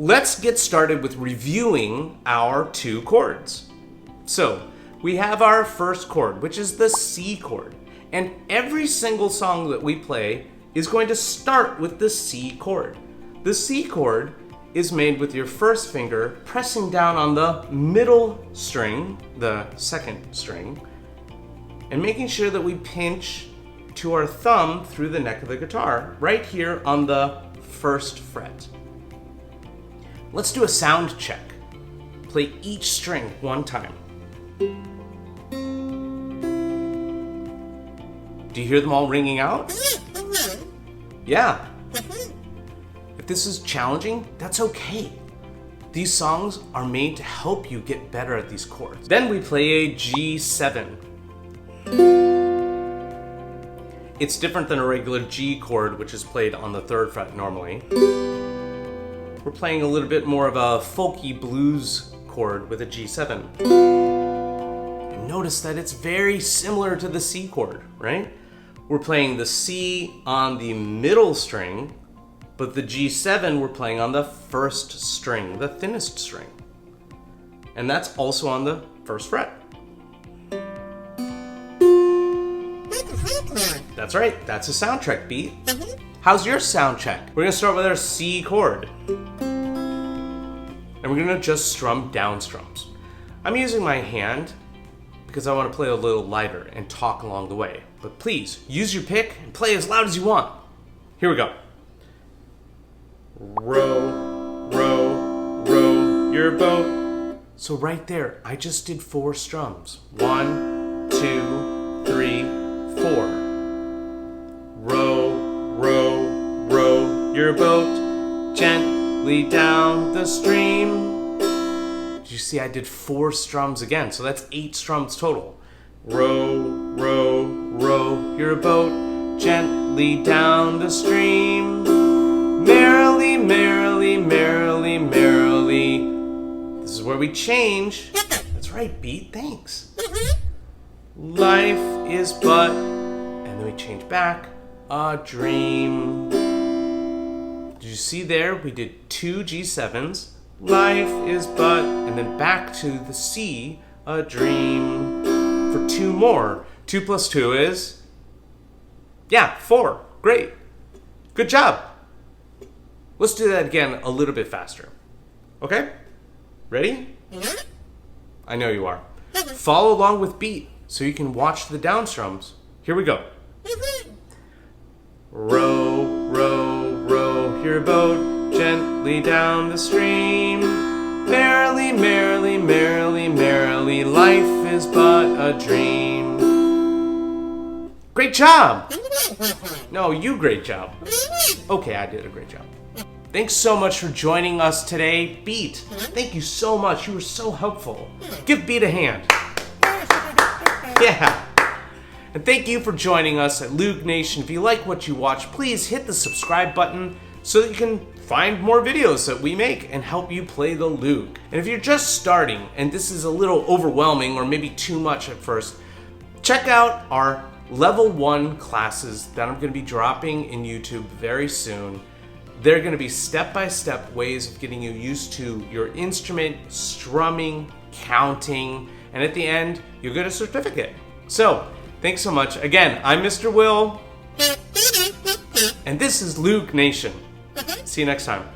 Let's get started with reviewing our two chords. So we have our first chord, which is the C chord. And every single song that we play is going to start with the C chord. The C chord is made with your first finger pressing down on the middle string, the second string, and making sure that we pinch to our thumb through the neck of the guitar, right here on the first fret. Let's do a sound check. Play each string one time. Do you hear them all ringing out? Yeah. If this is challenging, that's okay. These songs are made to help you get better at these chords. Then we play a G7. It's different than a regular G chord, which is played on the 3rd fret normally. We're playing a little bit more of a folky blues chord with a G7. And notice that it's very similar to the C chord, right? We're playing the C on the middle string, but the G7 we're playing on the first string, the thinnest string. And that's also on the 1st fret. That's right, that's a sound check beat. How's your sound check? We're gonna start with our C chord. And we're gonna just strum down strums. I'm using my hand because I wanna play a little lighter and talk along the way. But please, use your pick and play as loud as you want. Here we go. Row, row, row your boat. So right there, I just did 4 strums. 1, 2, 3, 4. Row, row, row your boat gently down the stream. Did you see I did 4 strums again? So that's 8 strums total. Row, row, row your boat gently down the stream. Merrily, merrily, merrily, merrily. This is where we change. That's right, beat, thanks. Life is but, and then we change back, a dream. Did you see there? We did 2 G7s. Life is but, and then back to the C, a dream, for 2 more. 2 plus 2 is, 4. Great. Good job. Let's do that again a little bit faster. Okay? Ready? I know you are. Follow along with beat so you can watch the down strums. Here we go. Row, row, row your boat gently down the stream. Merrily, merrily, merrily, merrily, life is but a dream. Great job! No, you great job. Okay, I did a great job. Thanks so much for joining us today. Beat, thank you so much. You were so helpful. Give Beat a hand. Yeah. And thank you for joining us at Loog Nation. If you like what you watch, please hit the subscribe button so that you can find more videos that we make and help you play the Loog. And if you're just starting and this is a little overwhelming or maybe too much at first, check out our level 1 classes that I'm going to be dropping in YouTube very soon. They're going to be step-by-step ways of getting you used to your instrument, strumming, counting, and at the end, you'll get a certificate. So, thanks so much. Again, I'm Mr. Will, and this is Loog Nation. See you next time.